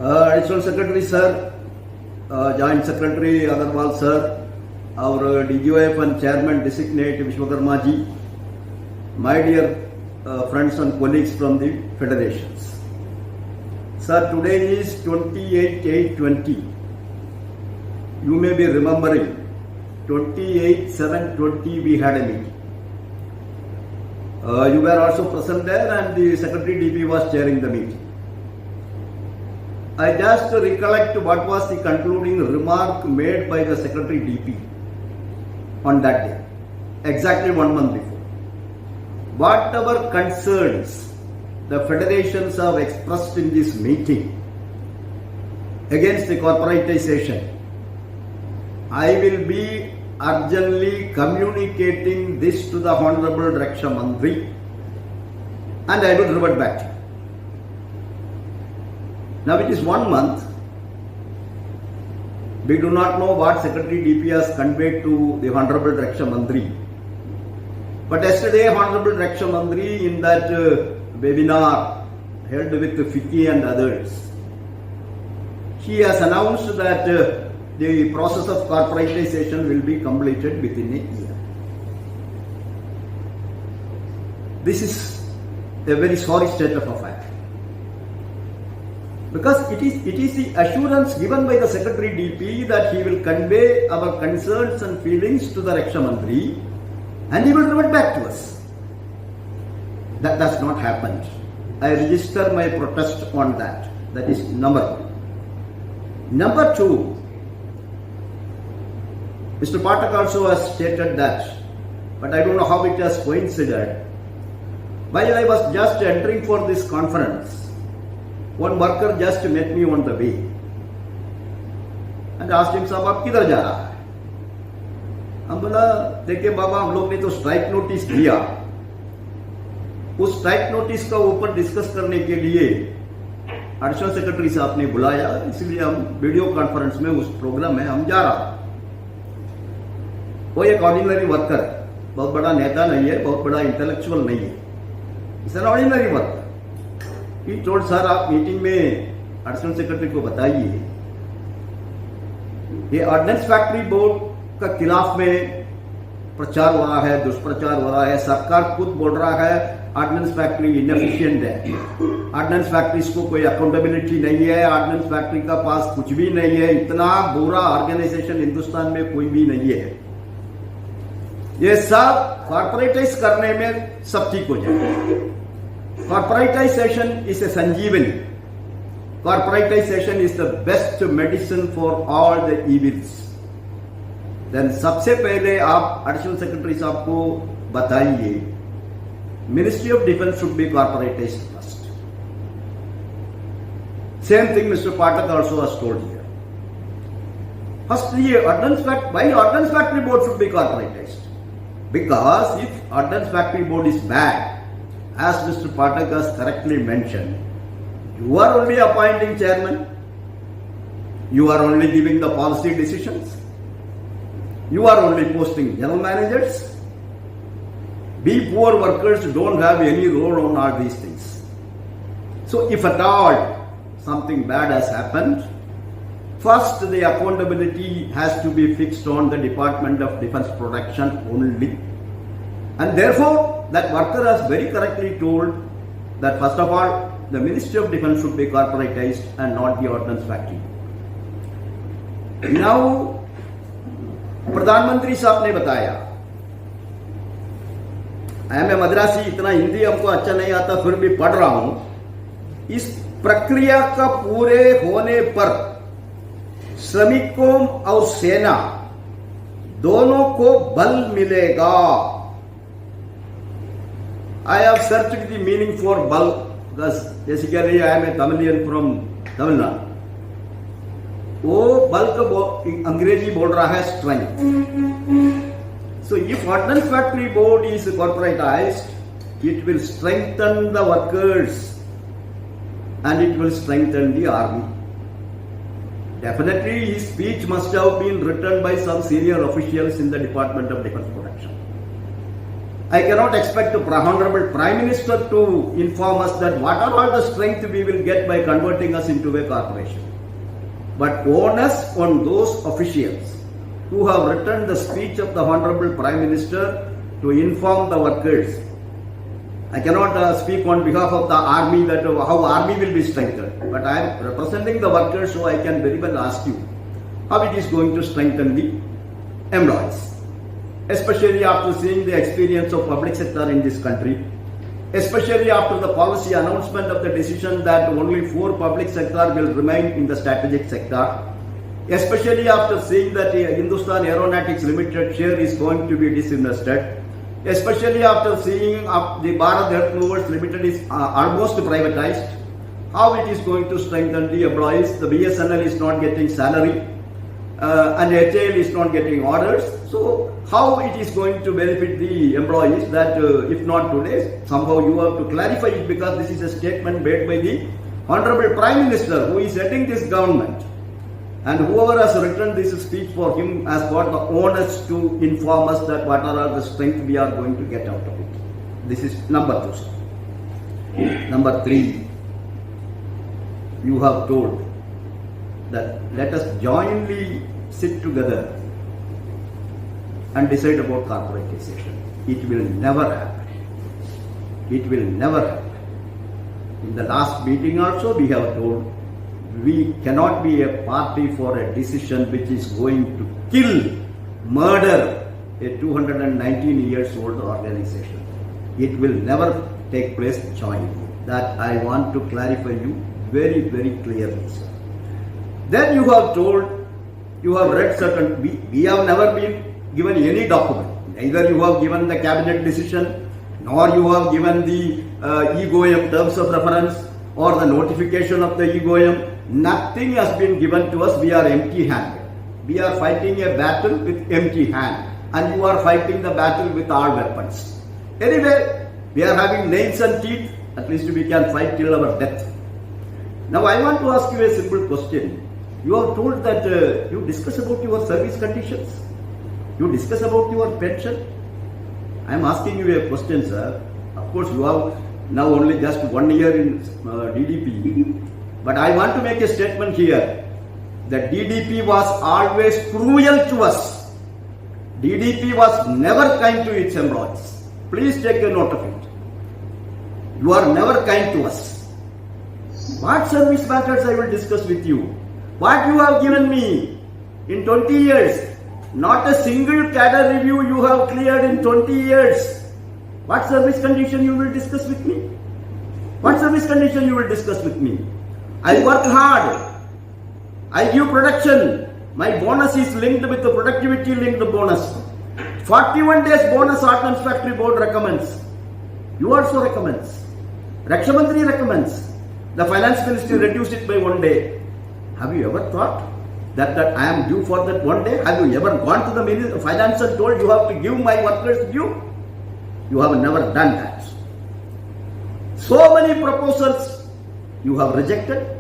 Additional Secretary Sir, Joint Secretary Agarwal Sir, our DGOF and Chairman Designate Vishwakarma Ji, my dear friends and colleagues from the federations. Sir, today is 28/8/20. You may be remembering 28/7/20 we had a meeting. You were also present there and the Secretary DP was chairing the meeting. I just recollect what was the concluding remark made by the Secretary DP on that day, exactly 1 month before. Whatever concerns the federations have expressed in this meeting against the corporatization, I will be urgently communicating this to the Honorable Raksha Mantri and I will revert back to you. Now it is 1 month. We do not know what Secretary DP has conveyed to the Honorable Raksha Mantri. But yesterday, Honorable Raksha Mantri in that webinar held with FICCI and others, he has announced that the process of corporatization will be completed within a year. This is a very sorry state of affairs. Because it is the assurance given by the Secretary DP that he will convey our concerns and feelings to the Raksha Mantri and he will revert back to us. That does not happen. I register my protest on that. That is number one. Number two, Mr. Pathak also has stated that, but I don't know how it has coincided. While I was just entering for this conference, one worker just met me on the way and asked him, साहब आप किधर जा रहा है? हम बोला, देखिए बाबा, हम लोग ने तो स्ट्राइक नोटिस दिया. उस स्ट्राइक नोटिस का ऊपर डिस्कस करने के लिए एडिशनल सेक्रेटरी साहब ने बुलाया, इसलिए हम वीडियो कॉन्फ्रेंस में उस प्रोग्राम में हम जा रहा. वो एक ऑर्डिनरी वर्कर है, बहुत बड़ा नेता नहीं है, बहुत बड़ा इंटेलेक्चुअल नहीं है. It's an ordinary worker. He told, sir आप मीटिंग में एडिशनल सेक्रेटरी को बताइए ये ऑर्डिनेंस फैक्ट्री बोर्ड का खिलाफ में प्रचार हो रहा है, दुष्प्रचार हो रहा है. सरकार खुद बोल रहा है ऑर्डिनेंस फैक्ट्री इनएफिशिएंट है, ऑर्डिनेंस फैक्ट्रीज को कोई अकाउंटेबिलिटी नहीं है, ऑर्डिनेंस फैक्ट्री का पास कुछ भी नहीं है, इतना बुरा ऑर्गेनाइजेशन हिंदुस्तान में कोई भी नहीं है. ये सब कॉर्पोरेटाइज करने में सब ठीक हो जाएगा. Corporatization is a sanjeevani. Corporatization is the best medicine for all the evils. Then सबसे पहले आप एडिशनल सेक्रेटरी साहब को बताइए, ministry of defence should be corporatized first. Same thing Mr. Pathak also has told here. First, ये why ordnance factory board should be corporatized? Because if ordnance factory board is bad, as Mr. Pathak has correctly mentioned, you are only appointing chairman, you are only giving the policy decisions, you are only posting general managers. We poor workers don't have any role on all these things. So if at all something bad has happened, first the accountability has to be fixed on the Department of Defence Production only. And therefore, that worker has very correctly told that first of all, the Ministry of Defence should be corporatized and not the ordnance factory. Now, प्रधानमंत्री साहब ने बताया, I M A Madrasi, इतना हिंदी हमको अच्छा नहीं आता, फिर भी पढ़ रहा हूं. इस प्रक्रिया का पूरे होने पर श्रमिकों और सेना दोनों को बल मिलेगा. I have searched the meaning for bal because basically I am a Tamilian from Tamil Nadu. वो बल का अंग्रेजी बोल रहा है strength. So if ordnance factory board is corporatized, it will strengthen the workers and it will strengthen the army. Definitely his speech must have been written by some senior officials in the Department of Defence Production. I cannot expect the Honorable Prime Minister to inform us that what are all the strength we will get by converting us into a corporation. But onus on those officials who have written the speech of the Honorable Prime Minister to inform the workers. I cannot speak on behalf of the army that how army will be strengthened, but I am representing the workers, so I can very well ask you how it is going to strengthen the employees, especially after seeing the experience of public sector in this country, especially after the policy announcement of the decision that only 4 public sector will remain in the strategic sector, especially after seeing that Hindustan Aeronautics Limited share is going to be disinvested, especially after seeing the Bharat Earth Movers Limited is almost privatized, how it is going to strengthen the employees. The BSNL is not getting salary and HAL is not getting orders. So how it is going to benefit the employees, that if not today, somehow you have to clarify it, because this is a statement made by the Honorable Prime Minister who is heading this government. And whoever has written this speech for him has got the onus to inform us that what are the strength we are going to get out of it. This is number 2. Number 3, you have told that let us jointly sit together and decide about corporatization. It will never happen. It will never happen. In the last meeting also we have told we cannot be a party for a decision which is going to kill, murder a 219 years old organization. It will never take place jointly. That I want to clarify you very, very clearly, sir. Then you have told, you have read certain, we have never been given any document. Neither you have given the cabinet decision, nor you have given the EGOM terms of reference or the notification of the EGOM. Nothing has been given to us. We are empty-handed. We are fighting a battle with empty hand, and you are fighting the battle with all weapons. Anyway, we are having nails and teeth. At least we can fight till our death. Now I want to ask you a simple question. You have told that you discuss about your service conditions. You discuss about your pension. I am asking you a question, sir. Of course, you have now only just 1 year in DDP. But I want to make a statement here that DDP was always cruel to us. DDP was never kind to its employees. Please take a note of it. You are never kind to us. What service matters I will discuss with you? What you have given me in 20 years? Not a single cadre review you have cleared in 20 years. What service condition you will discuss with me? What service condition you will discuss with me? I work hard. I give production. My bonus is linked with the productivity linked bonus. 41 days bonus Ordnance Factory Board recommends. You also recommends. Raksha Mantri recommends. The Finance Ministry reduced it by 1 day. Have you ever thought that I am due for that 1 day? Have you ever gone to the finance and told you have to give my workers due? You have never done that. So many proposals you have rejected.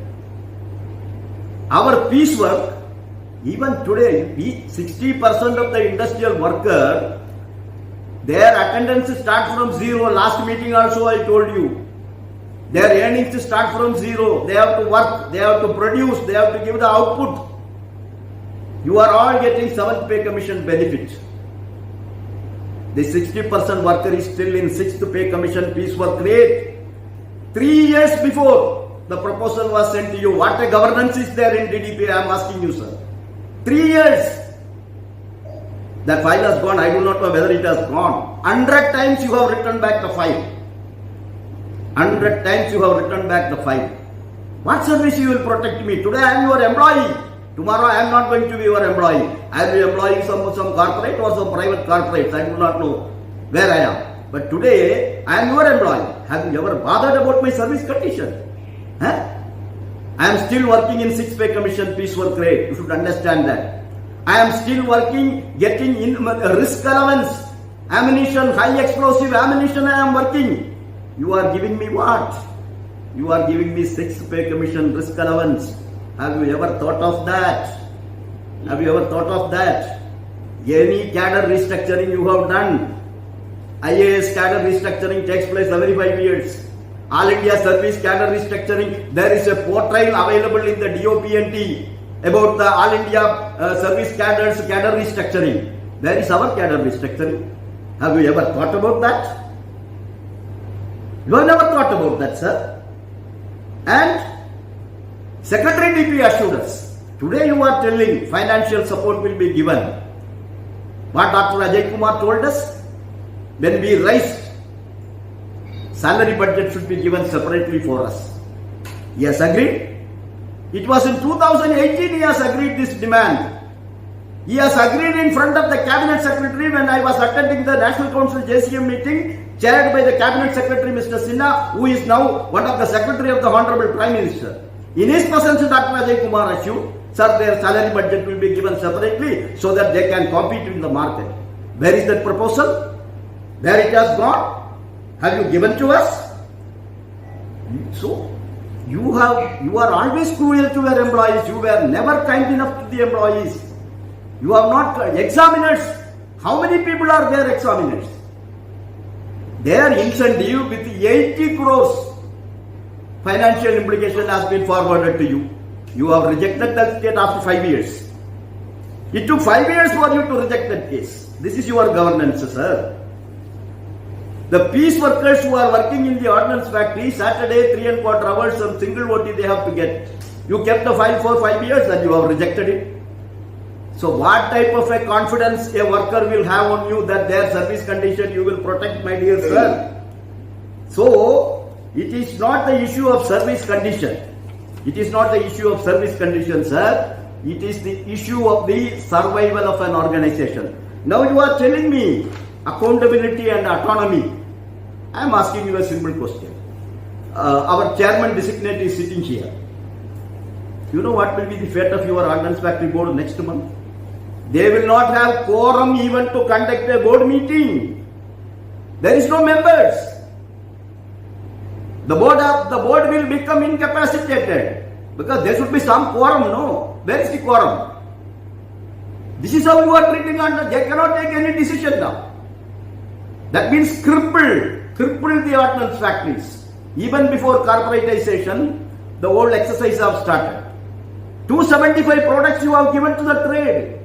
Our piece work, even today, 60% of the industrial worker, their attendance starts from 0. Last meeting also I told you. Their earnings start from 0. They have to work, they have to produce, they have to give the output. You are all getting 7th pay commission benefit. The 60% worker is still in 6th pay commission piece work rate. 3 years before the proposal was sent to you, what a governance is there in DDP? I am asking you, sir. 3 years. That file has gone. I do not know whether it has gone. 100 times you have written back the file. 100 times you have written back the file. What service you will protect me? Today I am your employee. Tomorrow I am not going to be your employee. I will be employing some corporate or some private corporates. I do not know where I am. But today I am your employee. Have you ever bothered about my service condition? I am still working in 6th pay commission piece work rate. You should understand that. I am still working, getting in risk allowance, ammunition, high explosive ammunition I am working. You are giving me what? You are giving me 6th pay commission risk allowance. Have you ever thought of that? Have you ever thought of that? Any cadre restructuring you have done? IAS cadre restructuring takes place every 5 years. All India Service cadre restructuring, there is a portal available in the DOPNT about the All India Service cadre restructuring. Where is our cadre restructuring? Have you ever thought about that? You have never thought about that, sir. And Secretary DP assured us. Today you are telling financial support will be given. What Dr. Ajay Kumar told us? When we raised, salary budget should be given separately for us. He has agreed. It was in 2018 he has agreed this demand. He has agreed in front of the Cabinet Secretary when I was attending the National Council JCM meeting chaired by the Cabinet Secretary Mr. Sinha, who is now one of the Secretary of the Honorable Prime Minister. In his presence, Dr. Ajay Kumar assured, sir, their salary budget will be given separately so that they can compete in the market. Where is that proposal? Where it has gone? Have you given to us? So, you are always cruel to your employees. You were never kind enough to the employees. You are not examiners. How many people are there examiners? Their incentive with 80 crores financial implication has been forwarded to you. You have rejected that case after 5 years. It took 5 years for you to reject that case. This is your governance, sir. The piece workers who are working in the ordnance factory, Saturday 3¼ hours some single OT they have to get. You kept the file for 5 years and you have rejected it. So what type of a confidence a worker will have on you that their service condition you will protect, my dear sir? So it is not the issue of service condition. It is not the issue of service condition, sir. It is the issue of the survival of an organization. Now you are telling me accountability and autonomy. I am asking you a simple question. Our chairman designate is sitting here. You know what will be the fate of your ordnance factory board next month? They will not have quorum even to conduct a board meeting. There is no members. The board will become incapacitated because there should be some quorum. No, where is the quorum? This is how you are treating ordnance. They cannot take any decision now. That means cripple the ordnance factories. Even before corporatization, the whole exercise have started. 275 products you have given to the trade.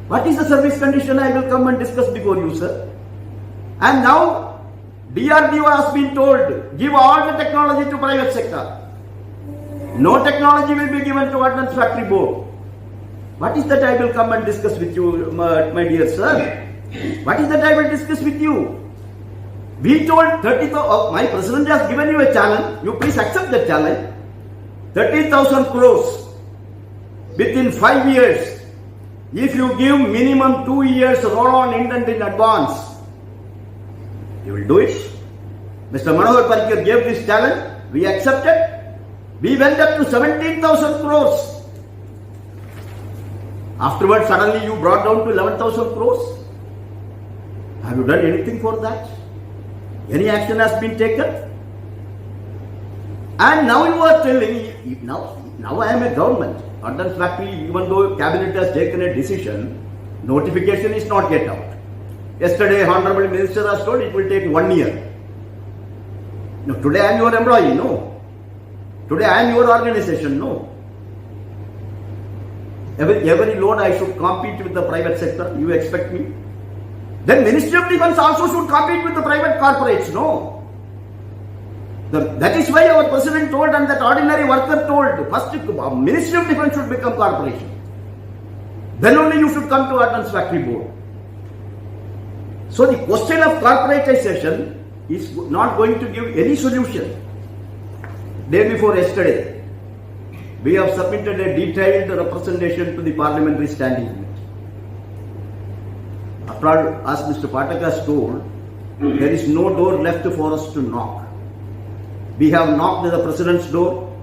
What is the service condition? I will come and discuss before you, sir. And now, DRDO has been told, give all the technology to private sector. No technology will be given to ordnance factory board. What is that I will come and discuss with you, my dear sir? What is that I will discuss with you? We told 30,000, my president has given you a challenge. You please accept that challenge. 30,000 crores within 5 years. If you give minimum 2 years roll-on intent in advance, you will do it. Mr. Manohar Parrikar gave this challenge. We accepted. We went up to 17,000 crores. Afterwards, suddenly you brought down to 11,000 crores. Have you done anything for that? Any action has been taken? And now you are telling, now I am a government. Ordnance factory, even though cabinet has taken a decision, notification is not yet out. Yesterday, Honorable Minister has told it will take 1 year. No, today I am your employee, no. Today I am your organization, no. Every load I should compete with the private sector, you expect me? Then Ministry of Defence also should compete with the private corporates, no. That is why our president told and that ordinary worker told, first Ministry of Defence should become corporation. Then only you should come to Ordnance Factory Board. So the question of corporatization is not going to give any solution. Day before yesterday, we have submitted a detailed representation to the Parliamentary Standing Committee. After all, as Mr. Pathak has told, there is no door left for us to knock. We have knocked at the President's door,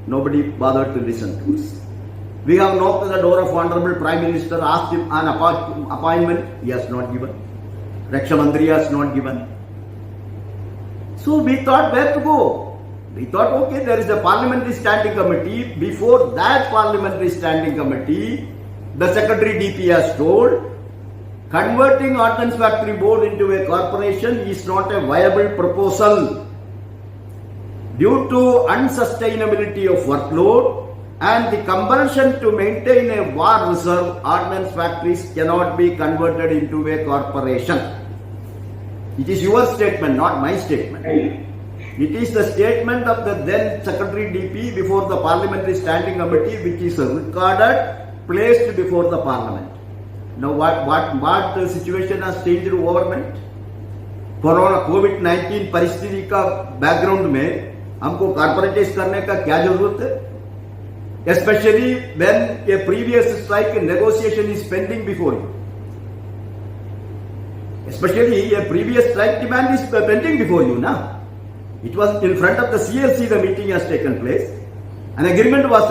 nobody bothered to listen to us. We have knocked at the door of Honorable Prime Minister, asked him an appointment, he has not given. Raksha Mantri has not given. So we thought where to go. We thought, okay, there is a Parliamentary Standing Committee. Before that Parliamentary Standing Committee, the Secretary DP has told, converting Ordnance Factory Board into a corporation is not a viable proposal due to unsustainability of workload and the compulsion to maintain a war reserve. Ordnance factories cannot be converted into a corporation. It is your statement, not my statement. It is the statement of the then Secretary DP before the Parliamentary Standing Committee, which is recorded, placed before the Parliament. Now what the situation has changed overnight? Corona कोविड-19 परिस्थिति का background में हमको corporatise करने का क्या जरूरत है? Especially when a previous strike negotiation is pending before you. Especially a previous strike demand is pending before you now. It was in front of the CLC, the meeting has taken place. An agreement was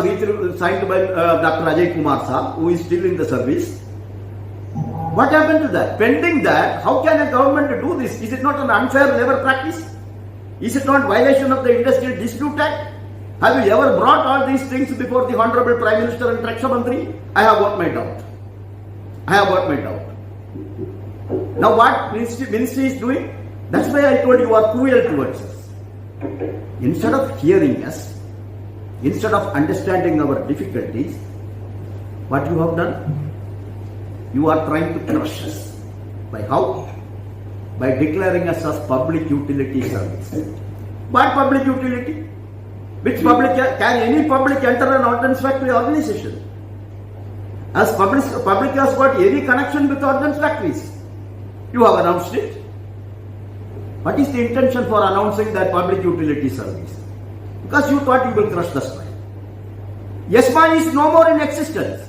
signed by Dr. Ajay Kumar Saab, who is still in the service. What happened to that? Pending that, how can a government do this? Is it not an unfair labor practice? Is it not violation of the Industrial Dispute Act? Have you ever brought all these things before the Honorable Prime Minister and Raksha Mantri? I have got my doubt. Now what ministry is doing? That's why I told you are cruel towards us. Instead of hearing us, instead of understanding our difficulties, what you have done? You are trying to crush us. By how? By declaring us as public utility service. What public utility? Which public? Can any public enter an ordnance factory organization? As public has got any connection with ordnance factories? You have announced it. What is the intention for announcing that public utility service? Because you thought you will crush the strike. YESMA is no more in existence.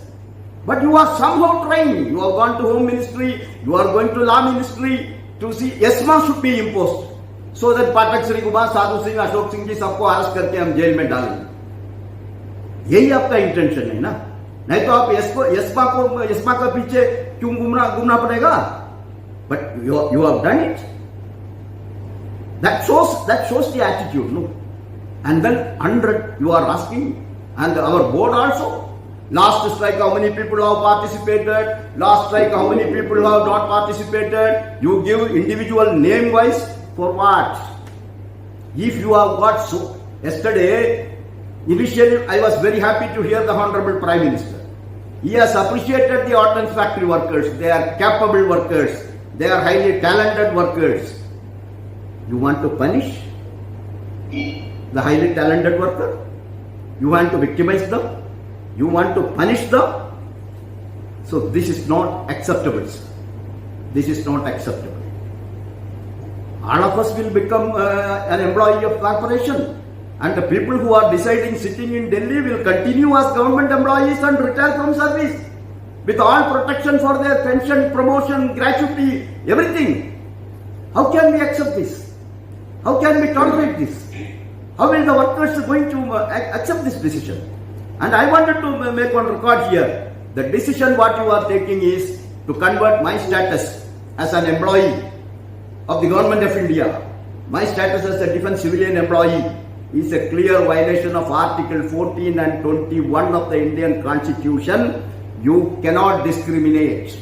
But you are somehow trying. You have gone to Home Ministry, you are going to Law Ministry to see YESMA should be imposed. So that Pathak Sri Kumar, Sadhu Singh, Ashok Singh जी सबको arrest करके हम jail में डालेंगे. यही आपका intention है ना? नहीं तो आप YESMA का पीछे क्यों घूमना पड़ेगा? But you have done it. That shows the attitude, no? And then 100 you are asking, and our board also. Last strike, how many people have participated? Last strike, how many people have not participated? You give individual name wise for what? If you have got so, yesterday, initially I was very happy to hear the Honorable Prime Minister. He has appreciated the ordnance factory workers. They are capable workers. They are highly talented workers. You want to punish the highly talented worker? You want to victimize them? You want to punish them? So this is not acceptable, sir. This is not acceptable. All of us will become an employee of corporation, and the people who are deciding sitting in Delhi will continue as government employees and retire from service with all protection for their pension, promotion, gratuity, everything. How can we accept this? How can we tolerate this? How will the workers going to accept this decision? And I wanted to make one record here. The decision what you are taking is to convert my status as an employee of the Government of India. My status as a defense civilian employee is a clear violation of Article 14 and 21 of the Indian Constitution. You cannot discriminate.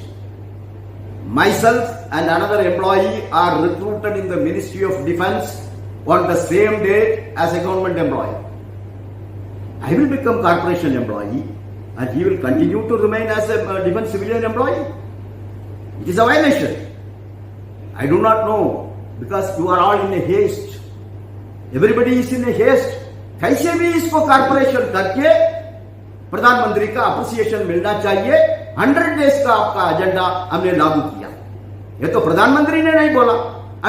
Myself and another employee are recruited in the Ministry of Defence on the same day as a government employee. I will become corporation employee and he will continue to remain as a defense civilian employee. It is a violation. I do not know, because you are all in a haste. Everybody is in a haste. कैसे भी इसको corporation करके प्रधानमंत्री का appreciation मिलना चाहिए. 100 days का आपका एजेंडा हमने लागू किया. ये तो प्रधानमंत्री ने नहीं बोला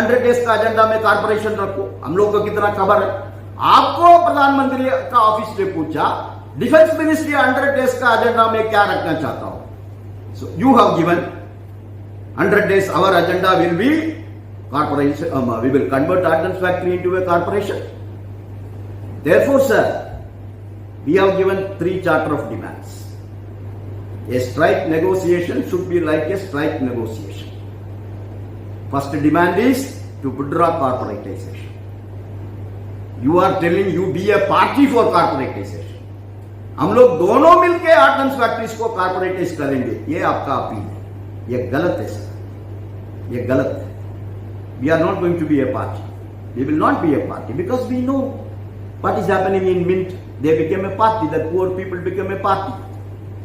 100 डेज का एजेंडा में कॉर्पोरेशन रखो. हम लोग को कितना खबर है? आपको प्रधानमंत्री का ऑफिस ने पूछा डिफेंस मिनिस्ट्री 100 डेज का एजेंडा में क्या रखना चाहता हूं. So you have given 100 days. Our agenda will be corporation. We will convert ordnance factory into a corporation. Therefore, sir, we have given 3 charter of demands. A strike negotiation should be like a strike negotiation. First demand is to withdraw corporatization. You are telling you be a party for corporatization. हम लोग दोनों मिलके ordinance factories को corporatise करेंगे, ये आपका appeal है. ये गलत है सर. ये गलत है. We are not going to be a party. We will not be a party because we know what is happening in Mint. They became a party. The poor people became a party.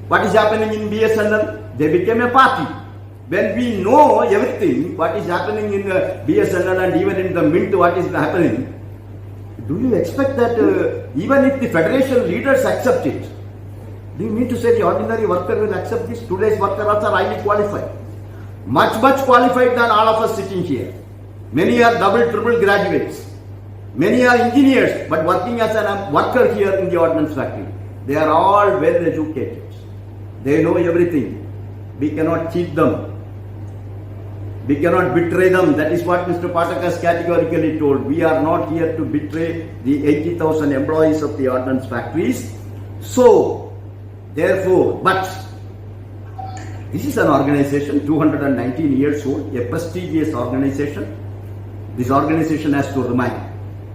What is happening in BSNL? They became a party. When we know everything, what is happening in BSNL and even in the Mint, what is happening, do you expect that even if the federation leaders accept it, do you mean to say the ordinary worker will accept this? Today's workers are highly qualified. Much qualified than all of us sitting here. Many are double, triple graduates. Many are engineers, but working as a worker here in the ordnance factory. They are all well educated. They know everything. We cannot cheat them. We cannot betray them. That is what Mr. Pathak has categorically told. We are not here to betray the 80,000 employees of the ordnance factories. So, therefore, but this is an organization, 219 years old, a prestigious organization. This organization has to remain.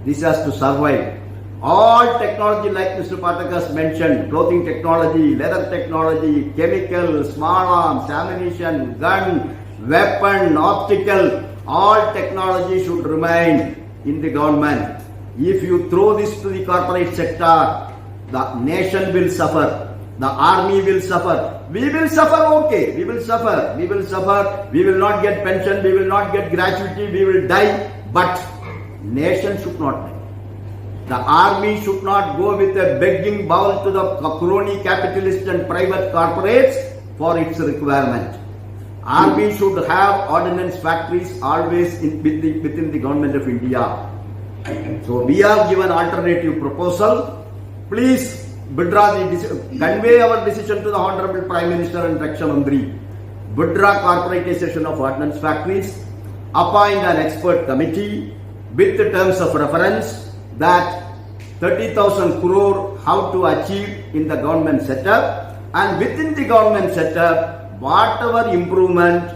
This has to survive. All technology, like Mr. Pathak has mentioned, clothing technology, leather technology, chemical, small arms, ammunition, gun, weapon, optical, all technology should remain in the government. If you throw this to the corporate sector, the nation will suffer. The army will suffer. We will suffer, okay. We will suffer. We will suffer. We will not get pension. We will not get gratuity. We will die. But nation should not die. The army should not go with a begging bowl to the crony capitalists and private corporates for its requirement. Army should have ordnance factories always within the government of India. So we have given alternative proposal. Please convey our decision to the Honorable Prime Minister and Raksha Mantri. Withdraw corporatization of ordnance factories. Appoint an expert committee with the terms of reference that 30,000 crore how to achieve in the government setup, and within the government setup, whatever improvement,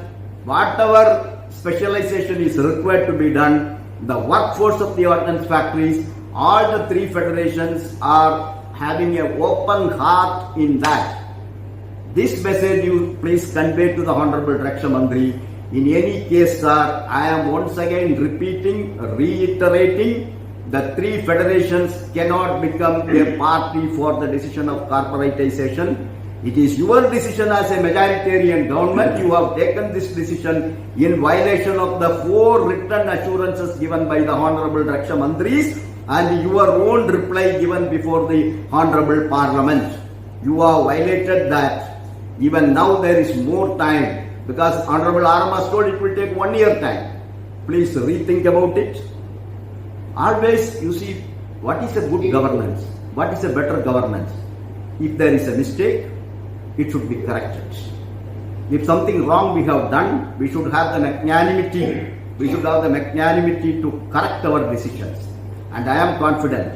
whatever specialization is required to be done, the workforce of the ordnance factories, all the three federations are having an open heart in that. This message you please convey to the Honorable Raksha Mantri. In any case, sir, I am once again reiterating, the three federations cannot become a party for the decision of corporatization. It is your decision as a majoritarian government. You have taken this decision in violation of the 4 written assurances given by the Honorable Raksha Mantris and your own reply given before the Honorable Parliament. You have violated that. Even now there is more time, because Honorable Aram has told it will take 1 year time. Please rethink about it. Always, you see, what is a good governance? What is a better governance? If there is a mistake, it should be corrected. If something wrong we have done, we should have the magnanimity. We should have the magnanimity to correct our decisions. And I am confident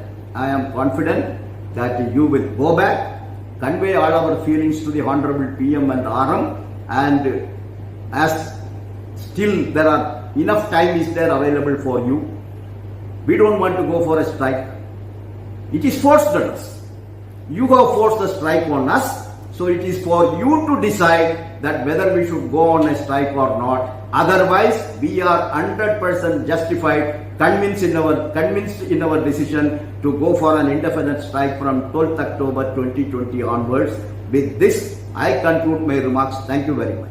that you will go back, convey all our feelings to the Honorable PM and RM, and as still there are enough time is there available for you. We don't want to go for a strike. It is forced on us. You have forced a strike on us, so it is for you to decide that whether we should go on a strike or not. Otherwise, we are 100% justified, convinced in our decision to go for an indefinite strike from 12th October 2020 onwards. With this, I conclude my remarks. Thank you very much.